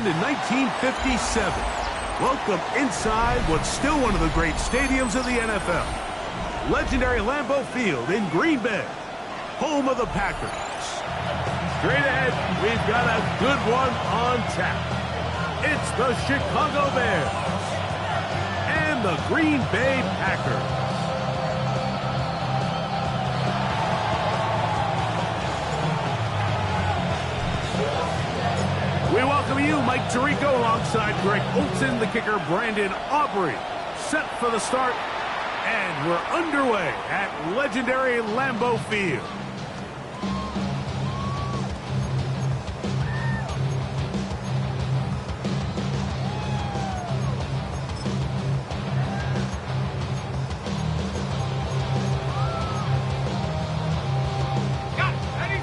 opened in 1957. Welcome inside what's still one of the great stadiums of the NFL. Legendary Lambeau Field in Green Bay, home of the Packers. Straight ahead, we've got a good one on tap. It's the Chicago Bears and the Green Bay Packers. We welcome you, Mike Tirico, alongside Greg Olson, the kicker, Brandon Aubrey. Set for the start, and we're underway at legendary Lambeau Field.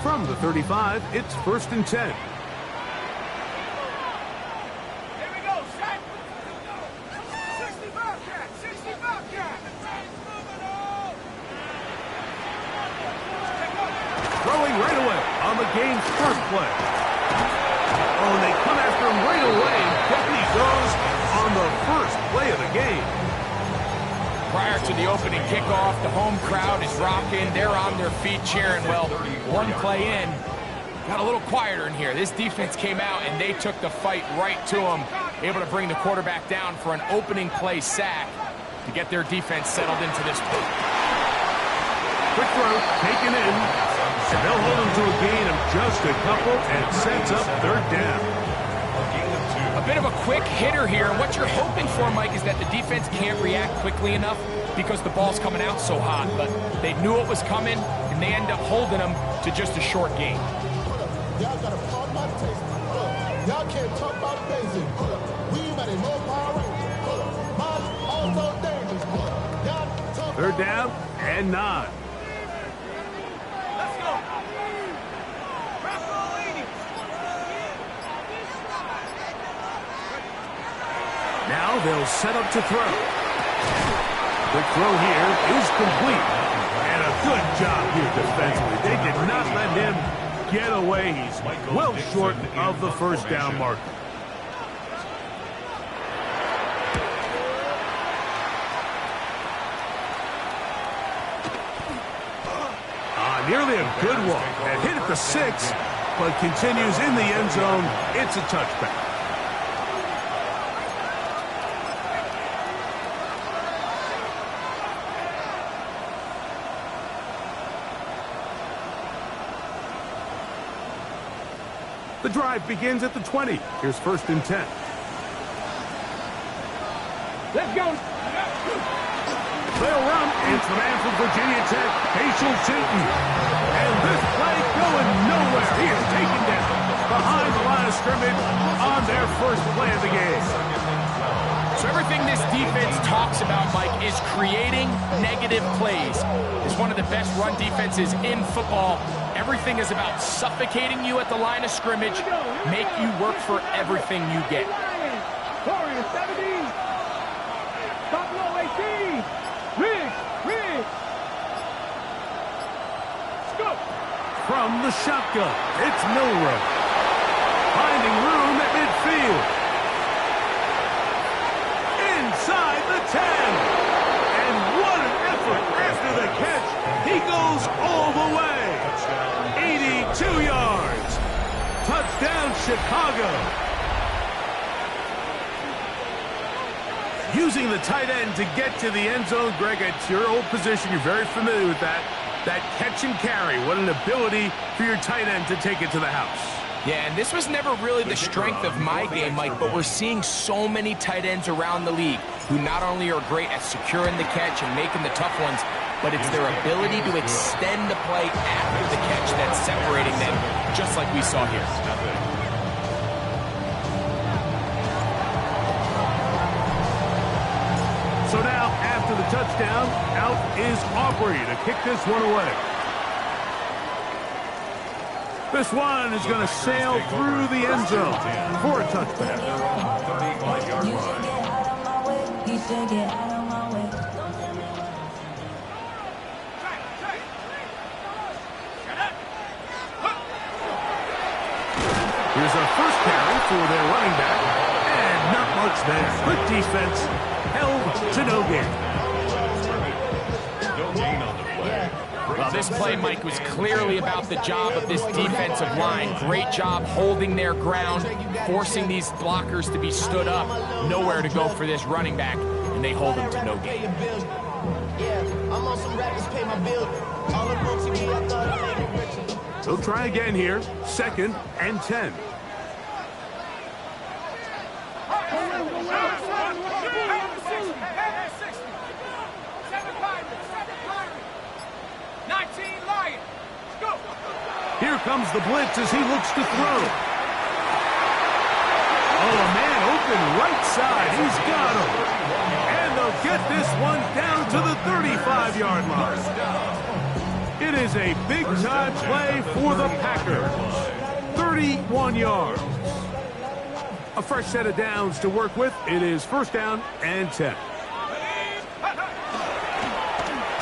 From the 35, it's 1st and 10. Throwing right away on the game's first play. Oh, and they come after him right away, and down he goes on the first play of the game. Prior to the opening kickoff, the home crowd is rocking. They're on their feet cheering. Well, one play in, got a little quieter in here. This defense came out, and they took the fight right to them, able to bring the quarterback down for an opening play sack to get their defense settled into this point. Quick throw, taken in. And they'll hold him to a gain of just a couple and sets up 3rd down. A bit of a quick hitter here. And what you're hoping for, Mike, is that the defense can't react quickly enough because the ball's coming out so hot. But they knew it was coming, and they end up holding them to just a short gain. Y'all got to talk about the taste. Y'all can't talk about the basic. We got a low power rating. Mine also dangerous. 3rd down and 9. Now they'll set up to throw. The throw here is complete. And a good job here defensively. They did not let him get away. He's well short of the 1st down marker. Nearly a good one. And hit at the 6, but continues in the end zone. It's a touchback. The drive begins at the 20. Here's 1st and 10. Let's go. They'll run. It's the man from Virginia Tech, Facial Chilton. And this play going nowhere. He is taken down behind the line of scrimmage on their first play of the game. So everything this defense talks about, Mike, is creating negative plays. It's one of the best run defenses in football. Everything is about suffocating you at the line of scrimmage, make you work for everything you get. Warrior 70. Buffalo 18. Rig. Scoop. From the shotgun, it's Milrow. Finding room at midfield. Inside the 10. And what an effort after the catch. He goes all the way. 82 yards. Touchdown, Chicago. Using the tight end to get to the end zone, Greg, it's your old position. You're very familiar with that. That catch and carry. What an ability for your tight end to take it to the house. Yeah, and this was never really the strength of my game, Mike, but we're seeing so many tight ends around the league who not only are great at securing the catch and making the tough ones, but it's their ability to extend the play after the catch that's separating them, just like we saw here. So now, after the touchdown, out is Aubrey to kick this one away. This one is going to sail through the end zone for a touchback. Here's our first carry for their running back. And not much there. Good defense. Held to no gain. Well, this play, Mike, was clearly about the job of this defensive line. Great job holding their ground, forcing these blockers to be stood up. Nowhere to go for this running back, and they hold him to no gain. They'll try again here. 2nd and 10. Here comes the blitz as he looks to throw. Oh, a man open right side. He's got him. And they'll get this one down to the 35-yard line. It is a big-time play for the Packers. 31 yards. A fresh set of downs to work with. It is 1st down and 10.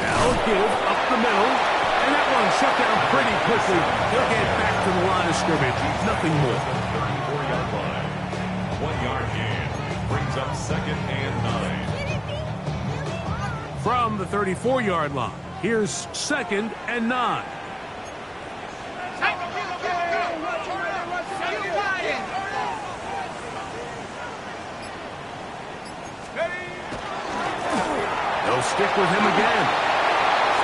Now give up the middle. And that one shut down pretty quickly. They'll get back to the line of scrimmage. Nothing more. 34-yard line. 1-yard gain. Brings up 2nd and 9. From the 34-yard line, here's 2nd and 9. They'll stick with him again.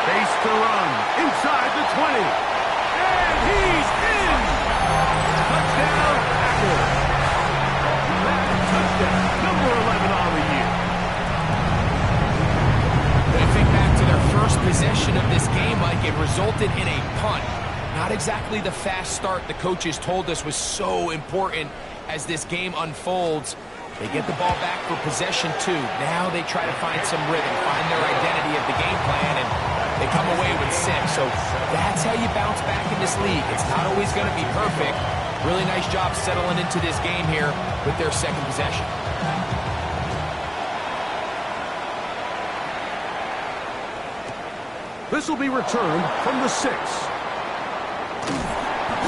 Space to run inside the 20. And he's in. Touchdown, Packers. Touchdown, number 11 on the year. They think back to their first possession of this game, like it resulted in a punt. Not exactly the fast start the coaches told us was so important as this game unfolds. They get the ball back for possession 2. Now they try to find some rhythm, find their identity of the game plan, and they come away with 6. So that's how you bounce back in this league. It's not always going to be perfect. Really nice job settling into this game here with their 2nd possession. This will be returned from the 6.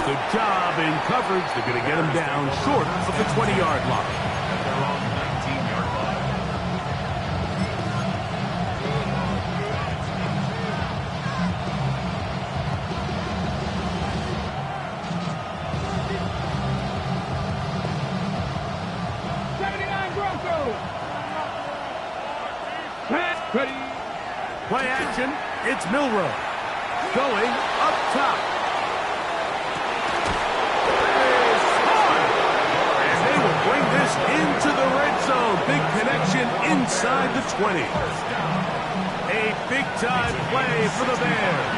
Good job in coverage. They're going to get him down short of the 20-yard line. They're on the 19-yard line. Play action. It's Milroe. Going up top. And they will bring this into the red zone. Big connection inside the 20. A big-time play for the Bears.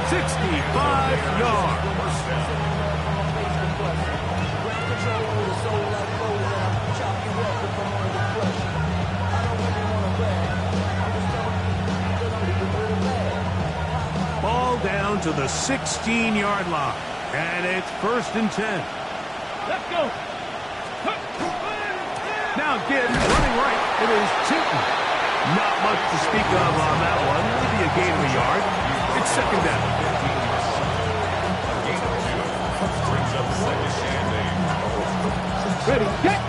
65 yards. Ball down to the 16-yard line. And it's 1st and 10. Let's go. Now again, running right, it is Chilton. Not much to speak of on that one. Maybe a gain of a yard. It's 2nd down. Gain of 2. Brings up 2nd and 8. Ready, get.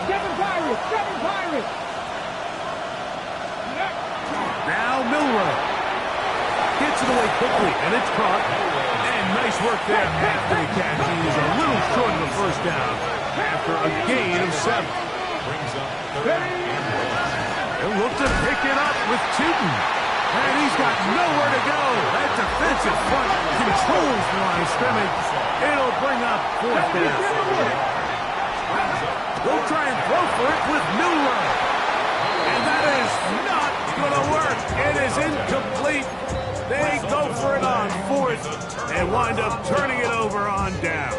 7 Pirates, 7 Pirates. Now Milroe. Gets it away quickly, and it's caught. And nice work there after the catch. He is a little short of the 1st down after a gain of 7. Brings up 3rd and 1. They'll look to pick it up with Chilton. And he's got nowhere to go. That defensive front controls the line of scrimmage. It'll bring up 4th down. They'll try and throw for it with Milroe. And that is not going to work. It is incomplete. They go for it on 4th and wind up turning it over on down.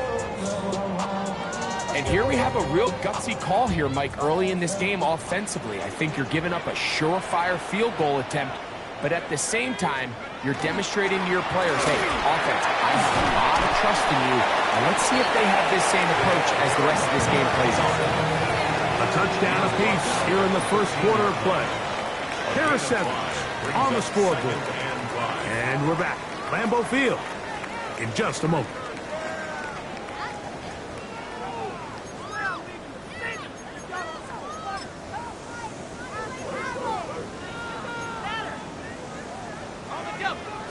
And here we have a real gutsy call here, Mike, early in this game offensively. I think you're giving up a surefire field goal attempt, but at the same time, you're demonstrating to your players, hey, offense, I have a lot of trust in you, and let's see if they have this same approach as the rest of this game plays on. A touchdown apiece here in the 1st quarter of play. Pair of 7s on the scoreboard. And we're back. Lambeau Field in just a moment.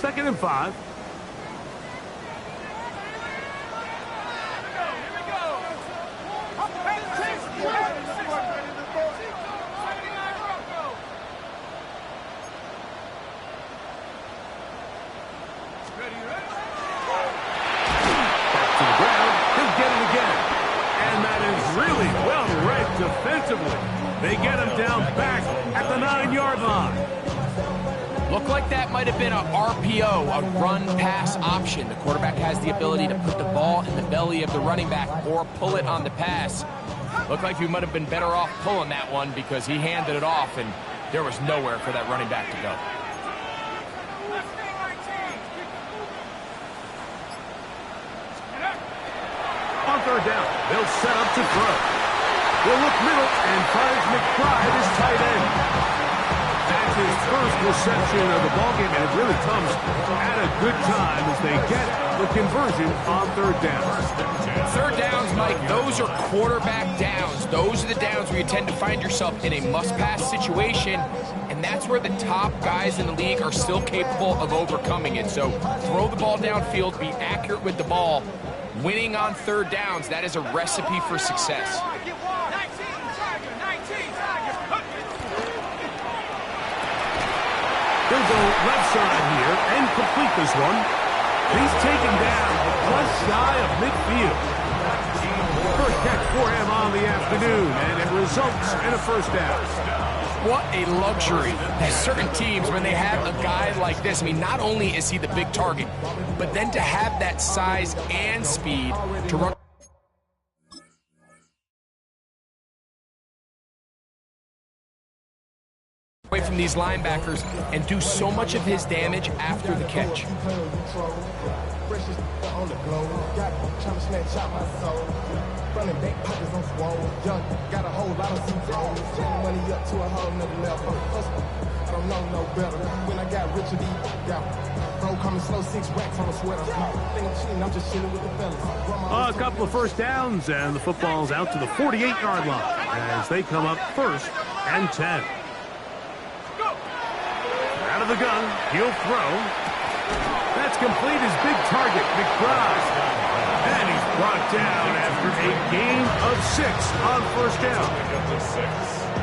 2nd and 5. Defensively, they get him down back at the 9-yard line. Looked like that might have been a RPO, a run-pass option. The quarterback has the ability to put the ball in the belly of the running back or pull it on the pass. Looked like he might have been better off pulling that one because he handed it off, and there was nowhere for that running back to go. On 3rd down, they'll set up to throw. Will look middle and finds McBride as tight end. That's his first reception of the ballgame, and it really comes at a good time as they get the conversion on 3rd down. 3rd downs, Mike, those are quarterback downs. Those are the downs where you tend to find yourself in a must-pass situation, and that's where the top guys in the league are still capable of overcoming it. So throw the ball downfield, be accurate with the ball. Winning on 3rd downs, that is a recipe for success. He'll go left side here and complete this one. He's taken down just shy of midfield. First catch for him on the afternoon, and it results in a 1st down. What a luxury. There's certain teams, when they have a guy like this, I mean, not only is he the big target, but then to have that size and speed to run away from these linebackers and do so much of his damage after the catch. Running back pockets on swole, young, got a whole lot of zero. Turning money up to a whole nother level. I don't know no better. When I got Richard E. Bro coming slow, 6 racks on a sweater. Think I'm cheating, I'm just chilling with the fellas. A couple of 1st downs, and the football's out to the 48-yard line as they come up 1st and 10. Out of the gun, he'll throw. That's complete, his big target, McBride. And he's brought down after a gain of 6 on 1st down.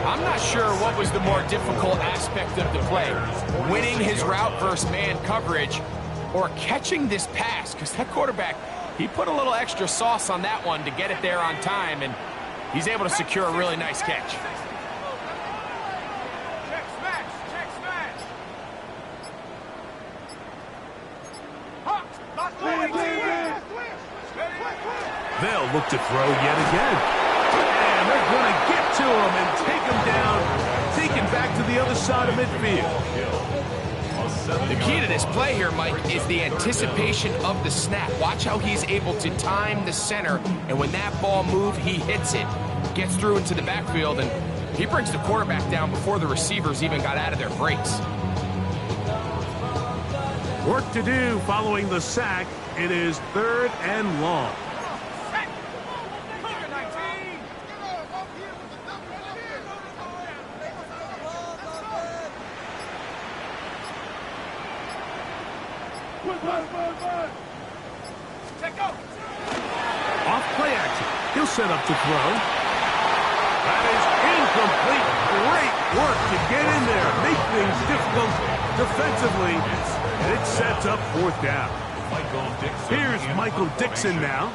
I'm not sure what was the more difficult aspect of the play, winning his route versus man coverage or catching this pass, because that quarterback, he put a little extra sauce on that one to get it there on time, and he's able to secure a really nice catch. They'll look to throw yet again. And they're going to get to him and take him down, take him back to the other side of midfield. The key to this play here, Mike, is the anticipation of the snap. Watch how he's able to time the center, and when that ball moves, he hits it, gets through into the backfield, and he brings the quarterback down before the receivers even got out of their breaks. Work to do following the sack. It is 3rd and long. Off play action. He'll set up to throw. That is incomplete. Great work to get in there. Make things difficult defensively. And it sets up 4th down. Here's Michael Dixon now.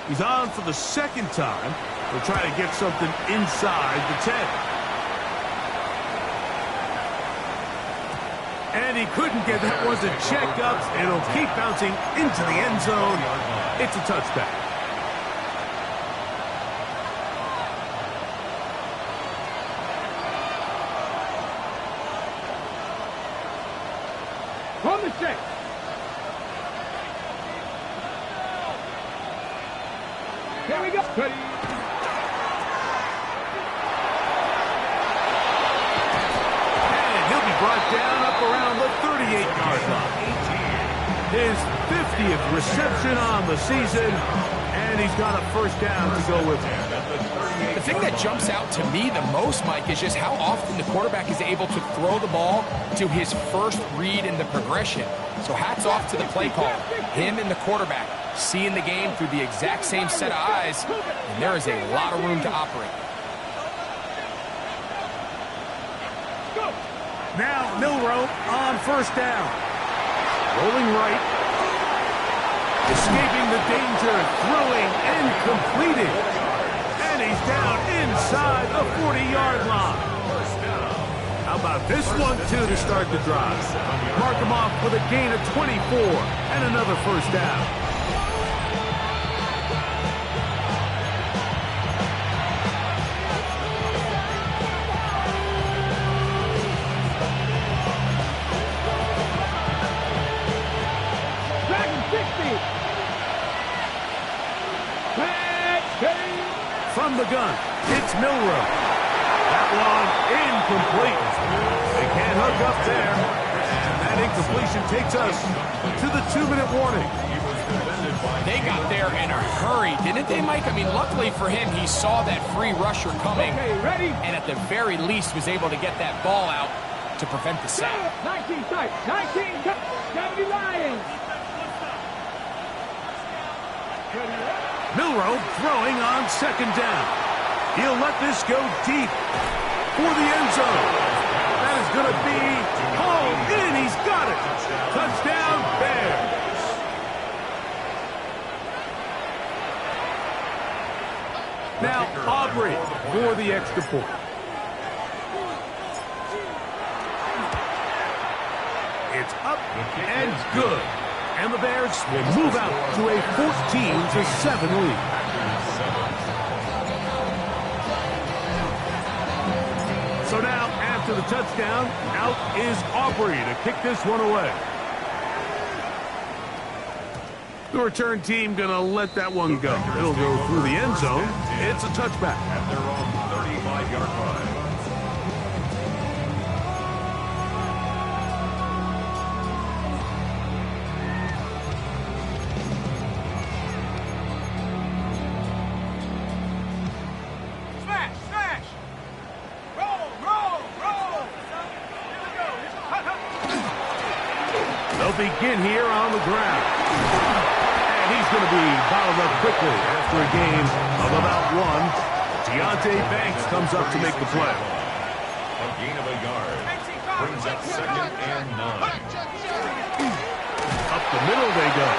He's on for the 2nd time. He'll try to get something inside the 10. And he couldn't get that one to check up. It'll keep bouncing into the end zone. It's a touchback. From the 6. Here we go. Brought down up around the 38-yard line. His 50th reception on the season, and he's got a 1st down to go with him. The thing that jumps out to me the most, Mike, is just how often the quarterback is able to throw the ball to his first read in the progression. So hats off to the play caller, him and the quarterback, seeing the game through the exact same set of eyes, and there is a lot of room to operate. Now Milroe on first down. Rolling right. Escaping the danger. Throwing and completing. And he's down inside the 40-yard line. How about this one, too, to start the drive? Mark him off with a gain of 24 and another first down. From the gun, it's Milroe. That one incomplete. They can't hook up there. And that incompletion takes us to the 2-minute warning. They got there in a hurry, didn't they, Mike? I mean, luckily for him, he saw that free rusher coming. Okay, ready? And at the very least was able to get that ball out to prevent the sack. 19 tight, 19 tight, 70 Lions. Milroe throwing on second down. He'll let this go deep for the end zone. That is going to be hauled in. He's got it. Touchdown, Bears. Now Aubrey for the extra point. It's up and good. And the Bears will move out to a 14-7 lead. So now, after the touchdown, out is Aubrey to kick this one away. The return team going to let that one go. It'll go through the end zone. It's a touchback. At their own 35-yard line. Begin here on the ground. And he's going to be bottled up quickly after a gain of about one. Deontay Banks comes up to make the play. A gain of a yard. Brings up 2nd and 9. Up the middle they go.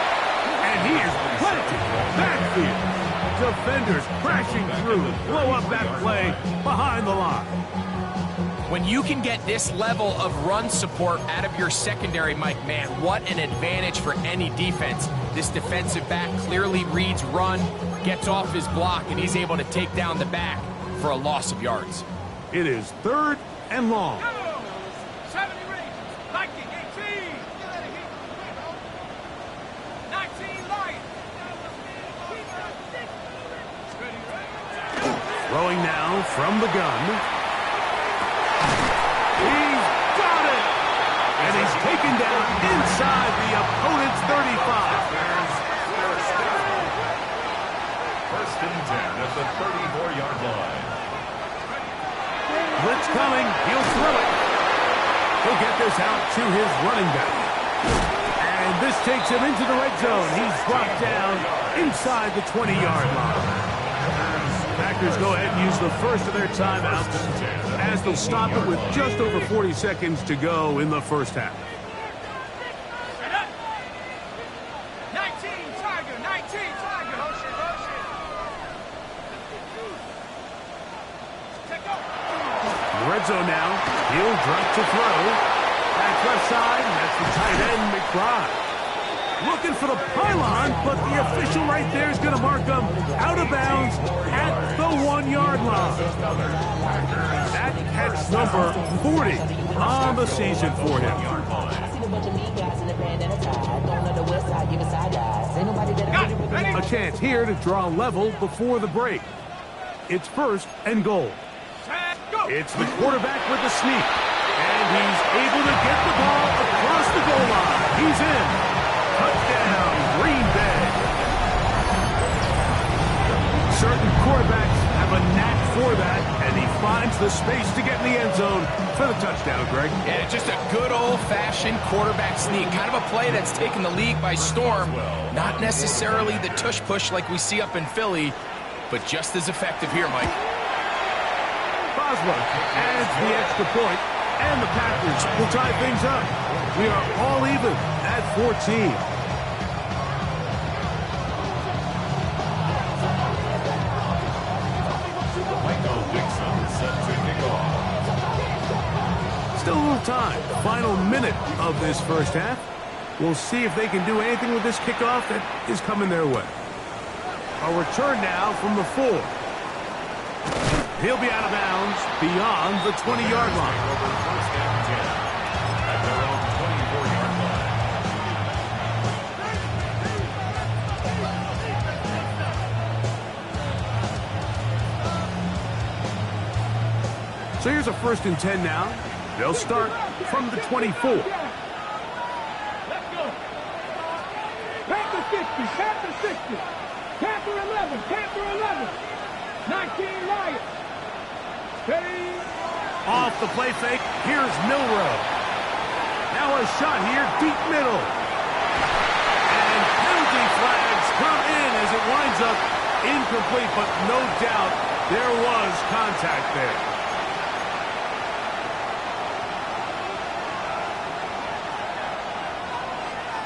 And he is planted backfield. Defenders crashing through. Blow up that play behind the line. When you can get this level of run support out of your secondary, Mike, man, what an advantage for any defense. This defensive back clearly reads run, gets off his block, and he's able to take down the back for a loss of yards. It is 3rd and long. 70 Rangers, 19, 18. 19 Lions. Throwing now from the gun. He's got it! And he's taken down inside the opponent's 35. First and 10 at the 34-yard line. Blitz coming. He'll throw it. He'll get this out to his running back. And this takes him into the red zone. He's brought down inside the 20-yard line. Packers go ahead and use the first of their timeouts as they'll stop it with just over 40 seconds to go in the first half. 19 Tiger, 19 Tiger. Red zone now. He'll drop to throw. Back left side. That's the tight end, McBride. Looking for the pylon, but the official right there is going to mark him out of bounds at the 1-yard line. That catch number 40 on the season for him. A chance here to draw level before the break. It's 1st and goal. It's the quarterback with the sneak. And he's able to get the ball across the goal line. He's in. Touchdown, Green Bay. Certain quarterbacks have have a knack for that, and he finds the space to get in the end zone for the touchdown, Greg. Yeah, just a good old-fashioned quarterback sneak. Kind of a play that's taken the league by storm. Not necessarily the tush-push like we see up in Philly, but just as effective here, Mike. Boswell adds the extra point, and the Packers will tie things up. We are all even at 14. Still a little time. Final minute of this first half. We'll see if they can do anything with this kickoff that is coming their way. A return now from the 4. He'll be out of bounds beyond the 20-yard line. At their own 24-yard line. So here's a 1st and 10 now. They'll start from the 24. Let's go. Panther 60, Panther 60. Panther 11, Panther 11. 19 Lions. Steady. Off the play fake, here's Milrow. Now a shot here, deep middle. And penalty flags come in as it winds up incomplete, but no doubt there was contact there.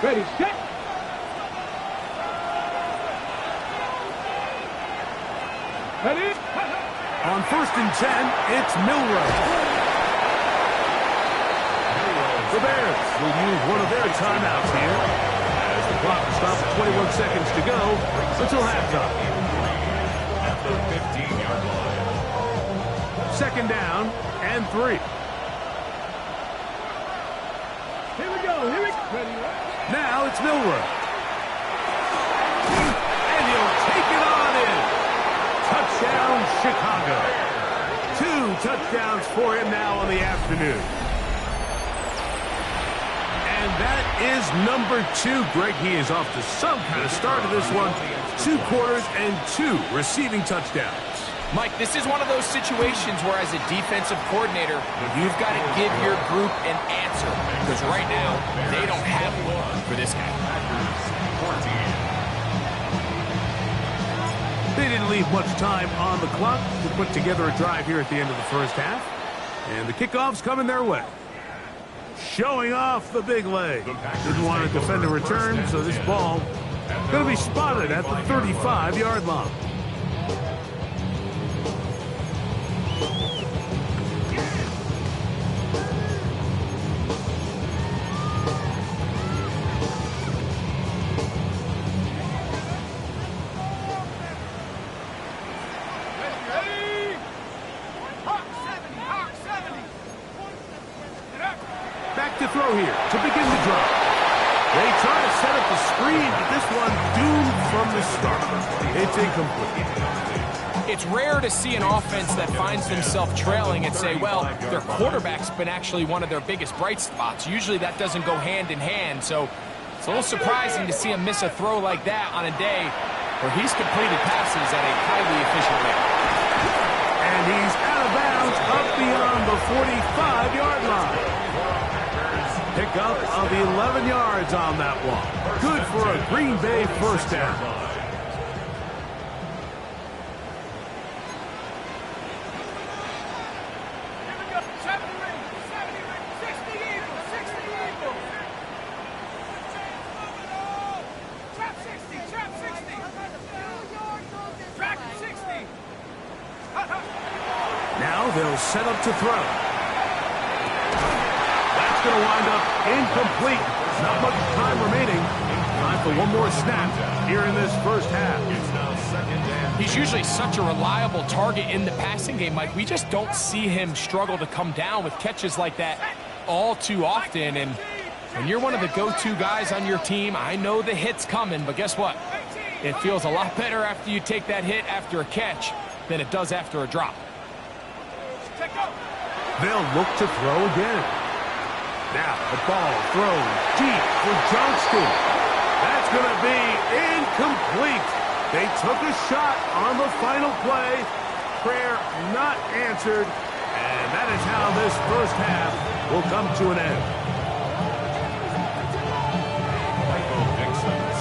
Ready, set. Ready. On 1st and 10, it's Milrow. The Bears will use one of their timeouts here as the clock stops at 21 seconds to go until halftime. At the 15-yard line. 2nd down and 3. Here we go. Here we go. Ready, right? Now it's Milrow. And he'll take it on in. Touchdown, Chicago. 2 touchdowns for him now on the afternoon. And that is number 2. Greg, he is off to some kind of start to this one. 2 quarters and 2 receiving touchdowns. Mike, this is one of those situations where as a defensive coordinator, you've got to give your group an answer. Because right now, they don't have one for this guy. They didn't leave much time on the clock to put together a drive here at the end of the first half. And the kickoff's coming their way. Showing off the big leg. Didn't want to defend a return, so this ball going to be spotted at the 35-yard line. Back to throw here to begin the drive. They try to set up the screen, but this one doomed from the start. It's incomplete. It's rare to see an offense that finds themselves trailing and say, well, their quarterback's been actually one of their biggest bright spots. Usually that doesn't go hand in hand, so it's a little surprising to see him miss a throw like that on a day where he's completed passes at a highly efficient rate. And he's out of bounds up beyond the 45-yard line. Pickup of 11 yards on that one. Good for a Green Bay first down. Now they'll set up to throw. That's going to wind up incomplete. Not much time remaining. Time for one more snap here in this first half. He's usually such a reliable target in the passing game, Mike. We just don't see him struggle to come down with catches like that all too often. And when you're one of the go-to guys on your team, I know the hit's coming, but guess what? It feels a lot better after you take that hit after a catch than it does after a drop. They'll look to throw again. Now the ball thrown deep for Johnston. That's going to be incomplete. They took a shot on the final play, prayer not answered, and that is how this first half will come to an end.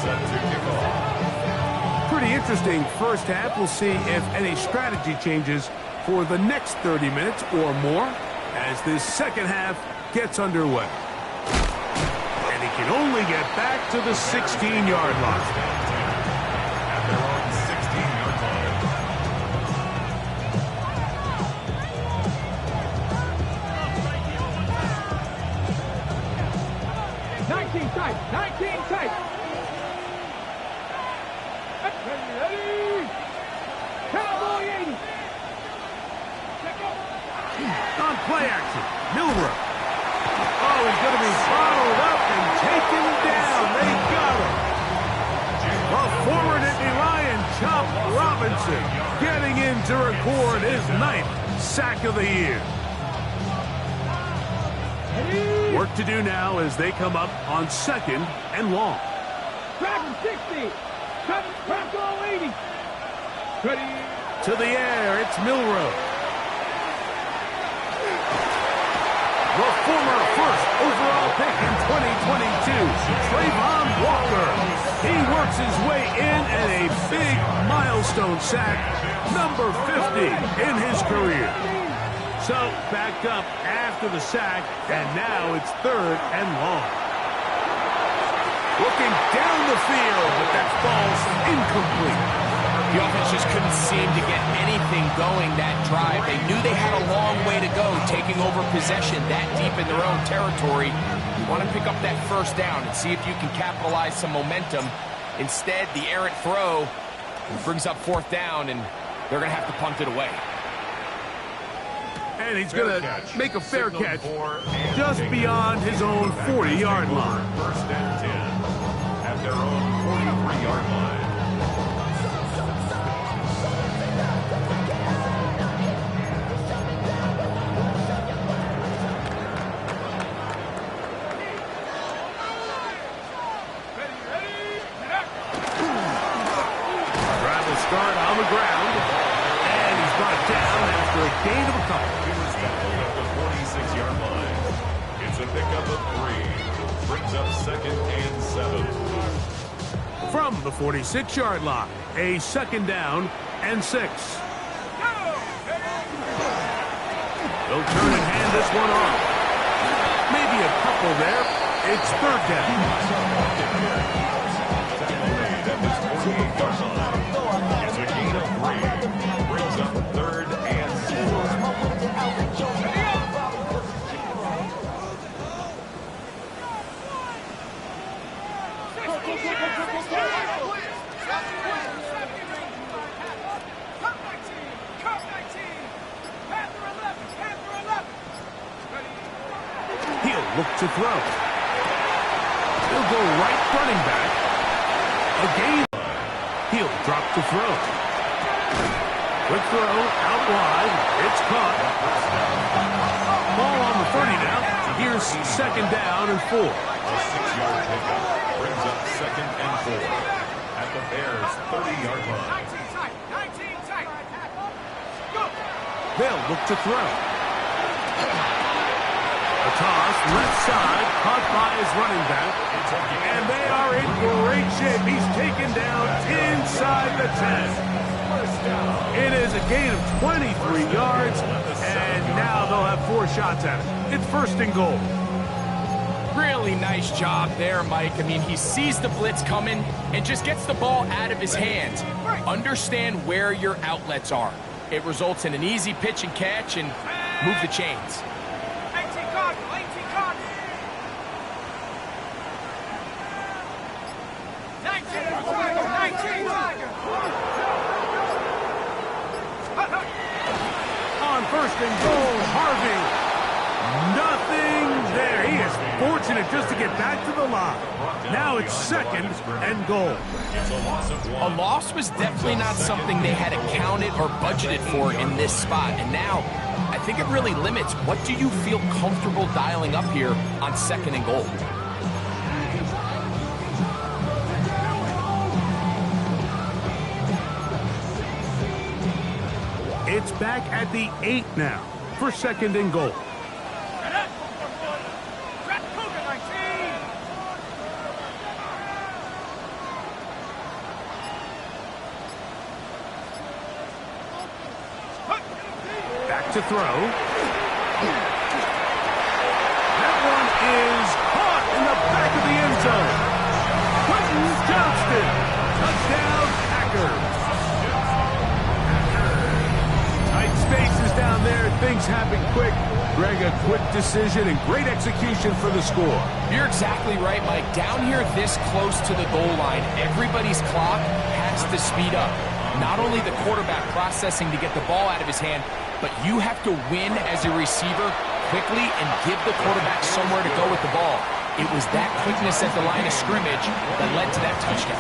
Set to kick off. Pretty interesting first half. We'll see if any strategy changes for the next 30 minutes or more as this second half gets underway. And he can only get back to the 16-yard line. At their own 16-yard line. 19 tight, 19 tight. Ready? Cowboy 80. On play action, Milrow. Oh, he's going to be bottled up and taken down. They got him. A former Nittany Lion, Chop Robinson, getting in to record his 9th sack of the year. Work to do now as they come up on 2nd and long. Dragon 60. Crackle 80. Ready? To the air, it's Milrow. The former first overall pick in 2022, Trayvon Walker. He works his way in and a big milestone sack, number 50 in his career. So, backed up after the sack, and now it's 3rd and long. Looking down the field, but that ball's incomplete. The offense just couldn't seem to get anything going that drive. They knew they had a long way to go, taking over possession that deep in their own territory. You want to pick up that first down and see if you can capitalize some momentum. Instead, the errant throw brings up 4th down, and they're going to have to punt it away. And he's going to make a fair catch just beyond his own 40-yard line. 1st and 10 at their own 43-yard line. Start on the ground, and he's brought down after a gain of a couple. He was tackled at the 46-yard line. It's a pickup of 3. Brings up 2nd and 7. From the 46-yard line, a 2nd down and 6. They'll turn and hand this one off. Maybe a couple there. It's 3rd down. That was 48-yard line. It's a gain of 3. Brings up 3rd and 4. He'll look to throw. He'll go right running back. A gain. He'll drop to throw. Quick throw out wide. It's caught. Ball on the 30 now. Here's 2nd down and 4. A 6-yard pickup. Brings up 2nd and 4. At the Bears' 30-yard line. 19 tight. They'll look to throw. A toss, left side, caught by his running back. And they are in great shape. He's taken down inside the 10. It is a gain of 23 yards, and now they'll have 4 shots at it. It's 1st and goal. Really nice job there, Mike. I mean, he sees the blitz coming and just gets the ball out of his hands. Understand where your outlets are. It results in an easy pitch and catch and move the chains. On 1st and goal, Harvey. Nothing there. He is fortunate just to get back to the line. Now it's 2nd and goal. A loss was definitely not something they had accounted or budgeted for in this spot. And now, I think it really limits what do you feel comfortable dialing up here on 2nd and goal. It's back at the 8 now for 2nd and goal. Back to throw. That one is caught in the back of the end zone. Quentin Johnston. Touchdown, Packers. Tight spaces down there. Things happen quick. Greg, a quick decision and great execution for the score. You're exactly right, Mike. Down here this close to the goal line, everybody's clock has to speed up. Not only the quarterback processing to get the ball out of his hand, but you have to win as a receiver quickly and give the quarterback somewhere to go with the ball. It was that quickness at the line of scrimmage that led to that touchdown.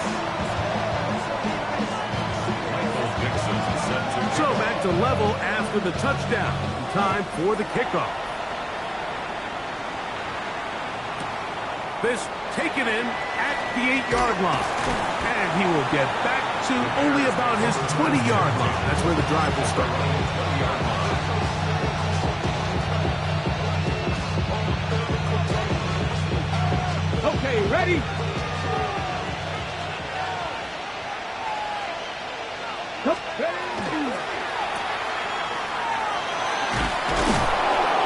So back to level after the touchdown. Time for the kickoff. This taken in at the 8-yard line. And he will get back to only about his 20-yard line. That's where the drive will start. Okay, ready?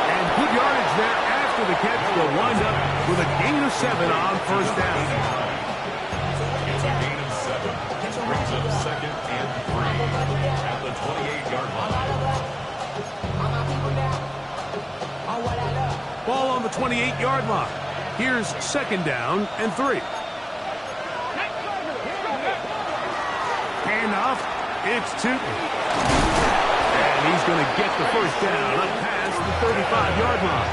And good yardage there after the catch. Will wind up with a gain of 7 on first down. It's a gain of 7. Brings up 2nd and 3 at the 28-yard line. Ball on the 28-yard line. Here's 2nd down and 3. Handoff. It's Tootin. And he's going to get the first down up past the 35-yard line.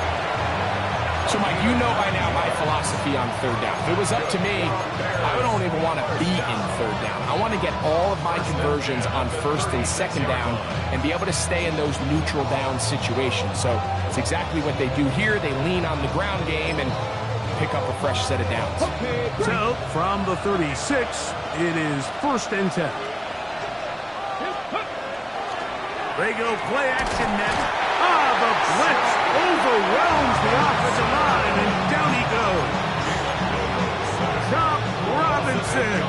So, Mike, you know by now my philosophy on 3rd down. If it was up to me, I don't even want to be in 3rd down. I want to get all of my conversions on 1st and 2nd down and be able to stay in those neutral down situations. So it's exactly what they do here. They lean on the ground game and pick up a fresh set of downs. So, from the 36, it is 1st and 10. They go play action next. The blitz overwhelms the offensive line, and down he goes. Chop Robinson.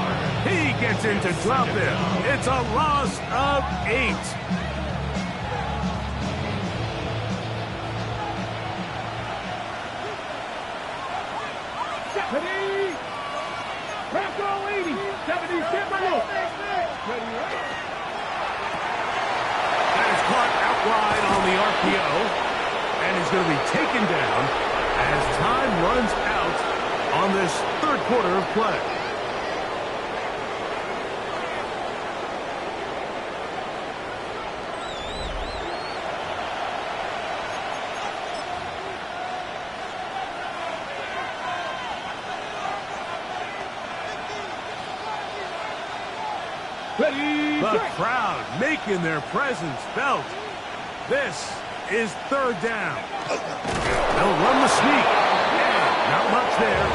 He gets in to drop it. It's a loss of 8. Bronco 80, 77. That is caught out wide on the RPO, and is going to be taken down as time runs out on this 3rd quarter of play. The crowd making their presence felt. This is 3rd down. They'll run the sneak. And not much there.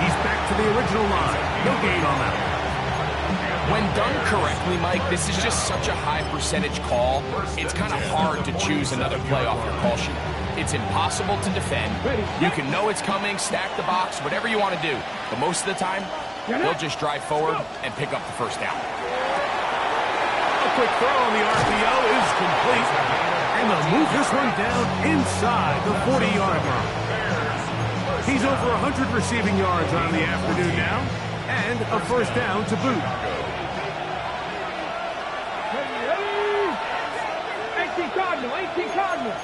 He's back to the original line. No gain on that. When done correctly, Mike, this is just such a high percentage call. It's kind of hard to choose another play off your call sheet. It's impossible to defend. You can know it's coming, stack the box, whatever you want to do. But most of the time, they'll just drive forward and pick up the first down. A quick throw on the RPO is complete. And they'll move this one down inside the 40-yard line. He's over 100 receiving yards on the afternoon now. And a first down to boot. 18 Cardinal, 18 Cardinal.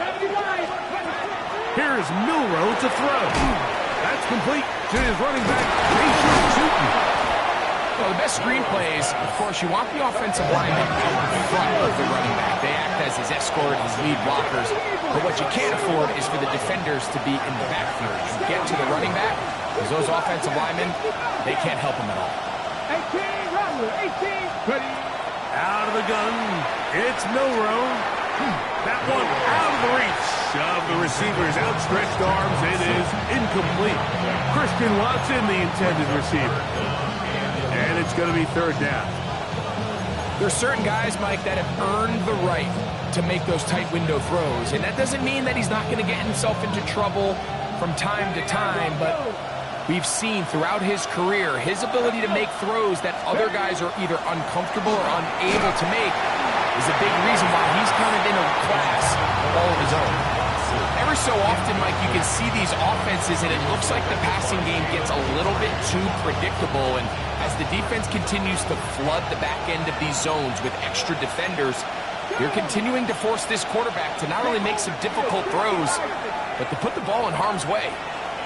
79. Here's Milrow to throw. That's complete to his running back, Jason Tootin. Well, the best screen plays, of course, you want the offensive lineman out in front of the running back. They act as his escort, his lead blockers. But what you can't afford is for the defenders to be in the backfield. You get to the running back, because those offensive linemen, they can't help him at all. 18, Rattler, 18. Ready. Out of the gun, it's Milrow. That one out of the reach of the receiver's outstretched arms. It is incomplete. Christian Watson, the intended receiver. And it's going to be 3rd down. There's certain guys, Mike, that have earned the right to make those tight window throws. And that doesn't mean that he's not going to get himself into trouble from time to time, but we've seen throughout his career his ability to make throws that other guys are either uncomfortable or unable to make is a big reason why he's kind of in a class all of his own. Every so often, Mike, you can see these offenses, and it looks like the passing game gets a little bit too predictable. And as the defense continues to flood the back end of these zones with extra defenders, they're continuing to force this quarterback to not only make some difficult throws, but to put the ball in harm's way.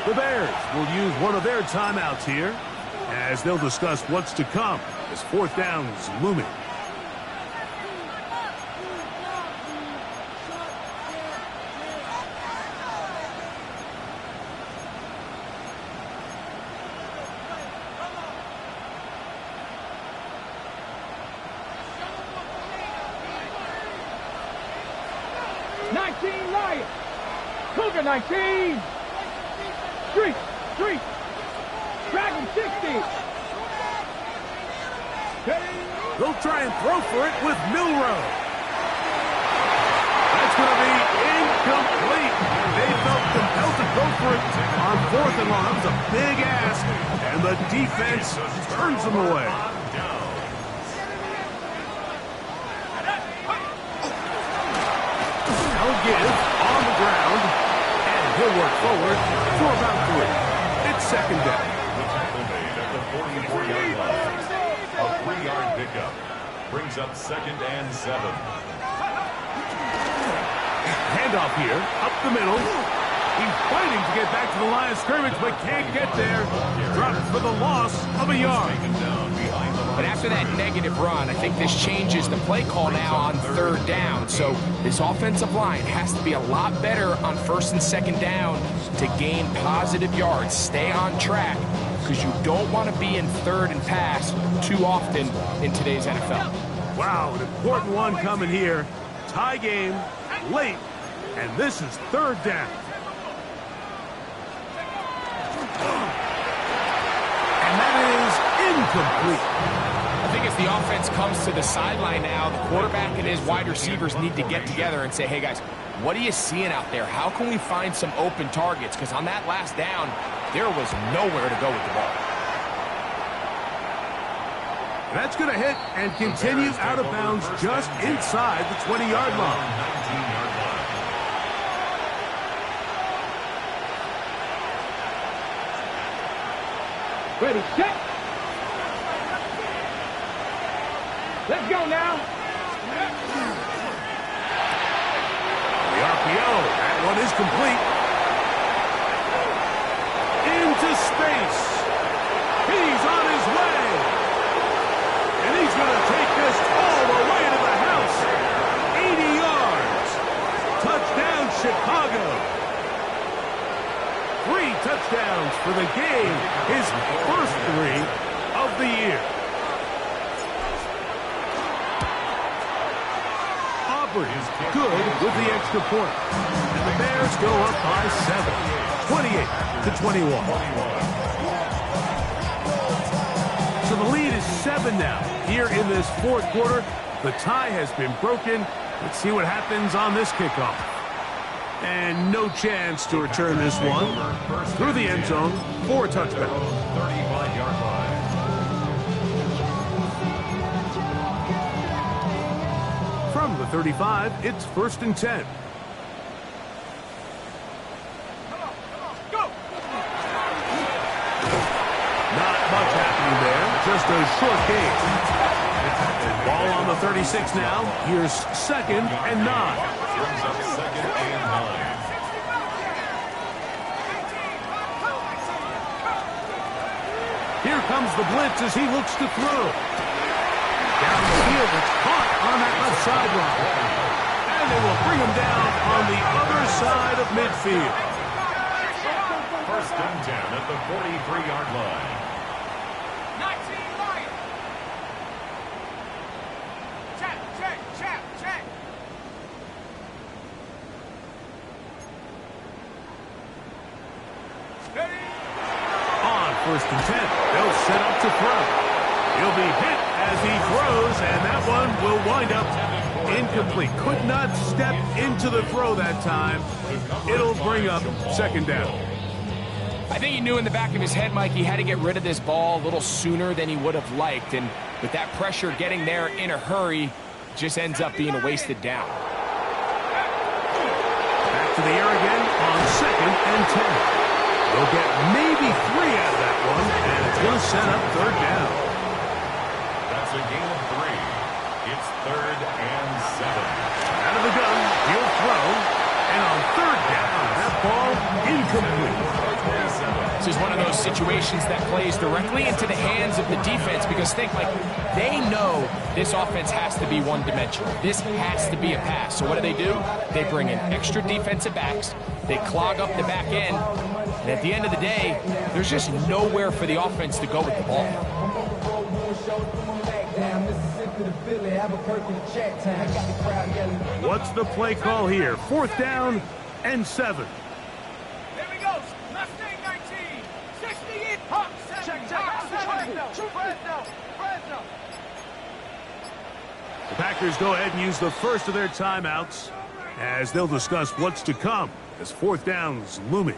The Bears will use one of their timeouts here as they'll discuss what's to come as fourth down is looming. Cougar 19. Street. Dragon 60. They'll try and throw for it with Milrow. That's going to be incomplete. They felt compelled to go for it on fourth and long. That was a big ask, and the defense turns them away. They'll give on the ground, and he'll work forward for about 3. It's second down. The tackle made at the 44-yard line. A 3-yard pickup brings up 2nd and 7. Handoff here, up the middle. He's fighting to get back to the line of scrimmage, but can't get there. Dropped for the loss of a yard. But after that negative run, I think this changes the play call now on third down. So this offensive line has to be a lot better on first and second down to gain positive yards. Stay on track, because you don't want to be in third and pass too often in today's NFL. Wow, an important one coming here. Tie game, late, and this is third down. And that is incomplete. I think as the offense comes to the sideline now, the quarterback and his wide receivers need to get together and say, hey, guys, what are you seeing out there? How can we find some open targets? Because on that last down, there was nowhere to go with the ball. That's going to hit and continue out of bounds just inside the 20-yard line. 19-yard line. Ready, set. Let's go now. The RPO, that one is complete. Into space. He's on his way. And he's going to take this all the way to the house. 80 yards. Touchdown, Chicago. 3 touchdowns for the game. His first 3 of the year. Auburn is good with the extra point. And the Bears go up by 7, 28-21. So the lead is 7 now. Here in this fourth quarter, the tie has been broken. Let's see what happens on this kickoff. And no chance to return this one through the end zone for a touchdown. 35-yard line. From the 35, it's 1st and 10. Not much happening there, just a short gain. Ball on the 36 now. Here's 2nd and 9. Brings up 2nd and 9. Here comes the blitz as he looks to throw. Down the field, it's caught on that left sideline. And they will bring him down on the other side of midfield. 1st and 10 at the 43-yard line. 19 Lions. Check. On 1st and 10, they'll set up to throw. He'll be hit as he throws, and that one windup, incomplete. Could not step into the throw that time. It'll bring up second down. I think he knew in the back of his head, Mike, he had to get rid of this ball a little sooner than he would have liked. And with that pressure getting there in a hurry, just ends up being a wasted down. Back to the air again on 2nd and 10. They'll get maybe 3 out of that one, and it's going to set up third down. That's a gain of 3. It's 3rd and 7. Out of the gun, he'll throw, and on third down, that ball incomplete. This is one of those situations that plays directly into the hands of the defense because think, like, they know this offense has to be one-dimensional. This has to be a pass. So what do? They bring in extra defensive backs. They clog up the back end. And at the end of the day, there's just nowhere for the offense to go with the ball. What's the play call here? 4th down and 7. Here we go. Mustang 19. 68. Hawk 7. Fresno. The Packers go ahead and use the first of their timeouts as they'll discuss what's to come as 4th down's looming.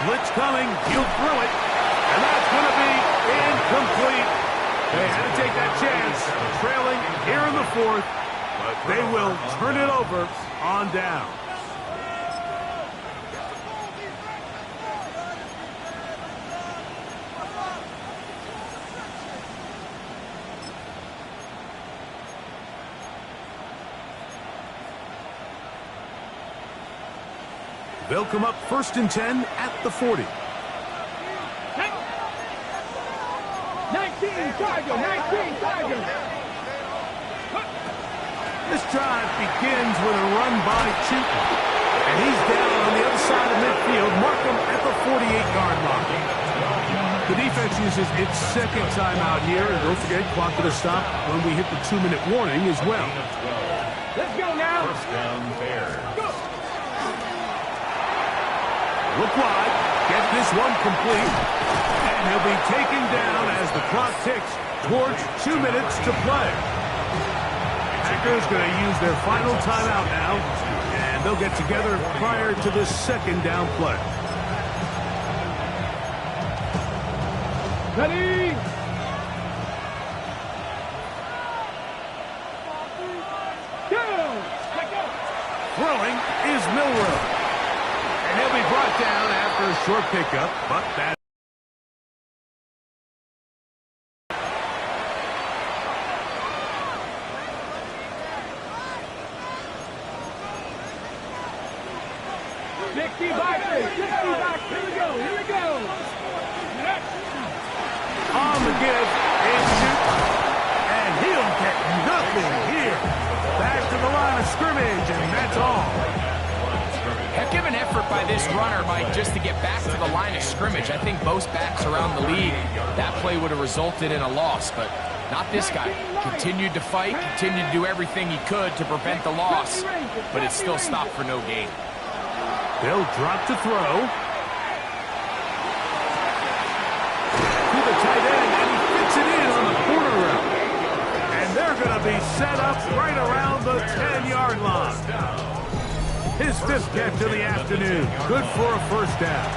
Blitz coming, he'll throw it, and that's going to be incomplete. They had to take that chance, trailing here in the 4th, but they will turn it over on down. They'll come up 1st and 10 at the 40. 19 Charger. This drive begins with a run by Chutin. And he's down on the other side of midfield. Mark him at the 48-yard line. The defense uses its 2nd timeout here. And don't forget, clock to stop when we hit the 2-minute warning as well. Let's go now. 1st down, Bears. Look wide, get this one complete, and he'll be taken down as the clock ticks towards 2 minutes to play. Packers going to use their final timeout now, and they'll get together prior to this 2nd down play. Ready? Go! Throwing is Milrow. And he'll be brought down after a short pickup, but that. Here we go. On the give, it's Chutin. And he'll get nothing here. Back to the line of scrimmage, and that's all. Heck of an effort by this runner, Mike, just to get back to the line of scrimmage. I think most backs around the league, that play would have resulted in a loss, but not this guy. Continued to fight, continued to do everything he could to prevent the loss, but it still stopped for no gain. They'll drop to throw. To the tight end, and he fits it in on the corner route. And they're going to be set up right around the 10-yard line. His 5th catch of the afternoon. Good for a 1st down.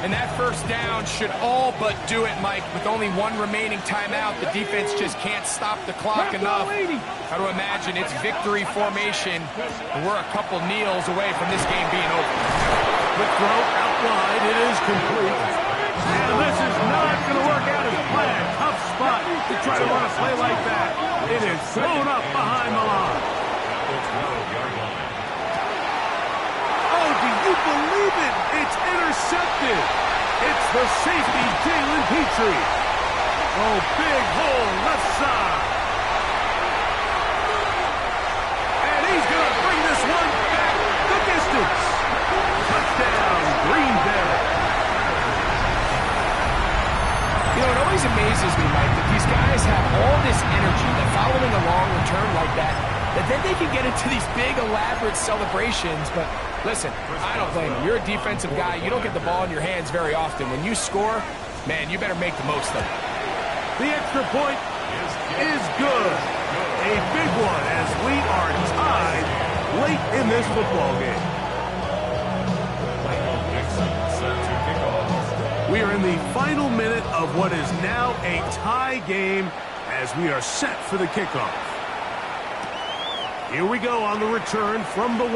And that 1st down should all but do it, Mike. With only 1 remaining timeout, the defense just can't stop the clock enough. Got to imagine it's victory formation, and we're a couple kneels away from this game being over. Quick throw out wide. It is complete. And this is not going to work out as planned. Tough spot to try to run a play like that. It is thrown up behind the line. Oh, do you believe it? It's intercepted. It's the safety, Jalen Petrie. Oh, big hole left side. And he's going to bring this one back the distance. Touchdown, Green Bay. they can get into these big, elaborate celebrations, but listen, I don't blame you. You're a defensive guy. You don't get the ball in your hands very often. When you score, man, you better make the most of it. The extra point is good. A big one as we are tied late in this football game. We are in the final minute of what is now a tie game as we are set for the kickoff. Here we go on the return from the 1.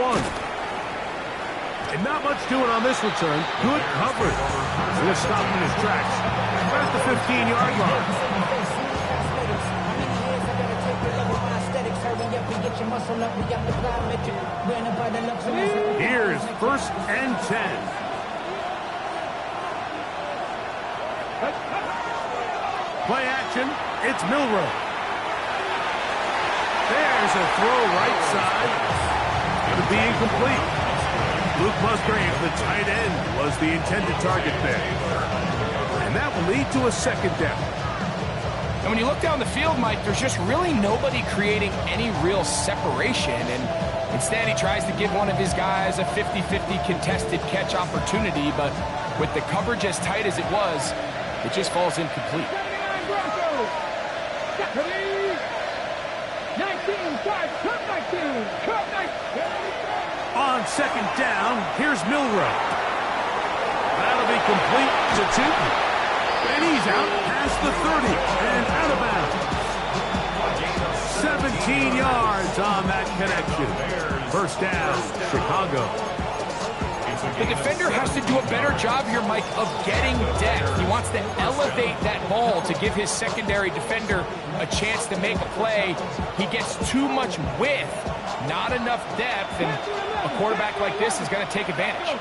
And not much doing on this return. Good coverage. Going to stop in his tracks. At the 15-yard line. Here's 1st and 10. Play action, it's Milroe. There's a throw right side. Going to be incomplete. Luke Musgrave, the tight end, was the intended target there. And that will lead to a 2nd down. And when you look down the field, Mike, there's just really nobody creating any real separation. And instead, he tries to give one of his guys a 50-50 contested catch opportunity. But with the coverage as tight as it was, it just falls incomplete. 19, guys, come 19, come 19. On 2nd down, here's Milroe. That'll be complete to Tootin. And he's out past the 30 and out of bounds. 17 yards on that connection. 1st down, Chicago. The defender has to do a better job here, Mike, of getting depth. He wants to elevate that ball to give his secondary defender a chance to make a play. He gets too much width, not enough depth, and a quarterback like this is going to take advantage.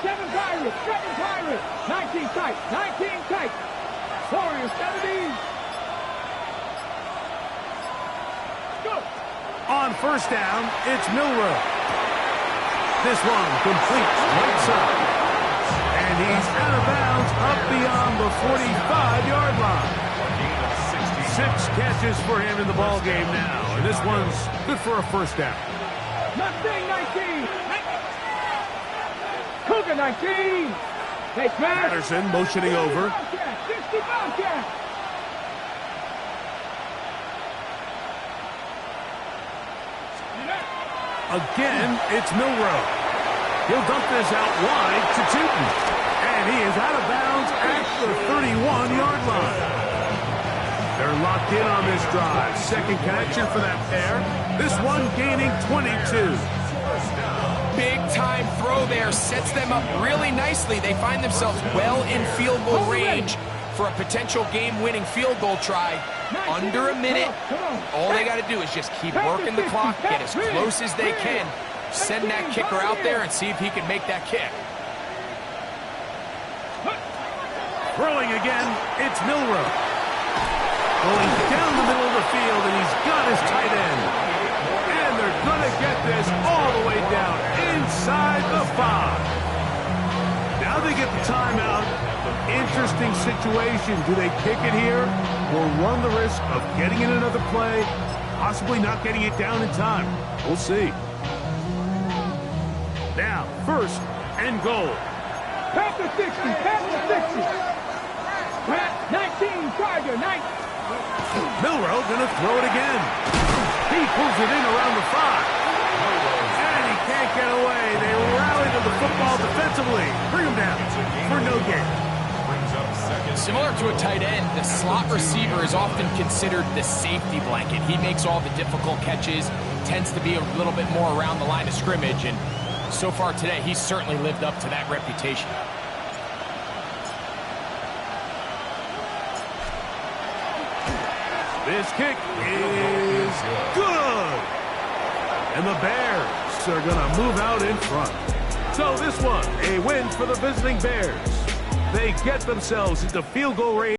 7 Pirates, 19 tight. Warriors, 17. Go. On 1st down, it's Milroe. This one completes right side. And he's out of bounds up beyond the 45-yard line. 6 catches for him in the ball game now. And this one's good for a 1st down. Mustang 19. Cougar 19. Hey, Patterson motioning over. 60 Bobcat. Again, it's Milroe. He'll dump this out wide to Tootin. And he is out of bounds at the 31-yard line. They're locked in on this drive. 2nd connection for that pair. This one gaining 22. Big-time throw there. Sets them up really nicely. They find themselves well in field goal range for a potential game-winning field goal try. Under a minute. All they got to do is just keep working the clock, get as close as they can, send that kicker out there and see if he can make that kick. Throwing again, it's Milroe. Going down the middle of the field, and he's got his tight end. And they're going to get this all the way down inside the 5. Now they get the timeout. Interesting situation. Do they kick it here or run the risk of getting in another play, possibly not getting it down in time? We'll see. Now, 1st and goal. Past the 60, past the 60. 19, Tiger, 19. Milroe going to throw it again. He pulls it in around the 5. And he can't get away. They rally to the football defensively. Bring him down for no gain. Similar to a tight end, the slot receiver is often considered the safety blanket. He makes all the difficult catches, tends to be a little bit more around the line of scrimmage, and so far today, he's certainly lived up to that reputation. This kick is good. And the Bears are going to move out in front. So this one, a win for the visiting Bears. They get themselves into field goal range.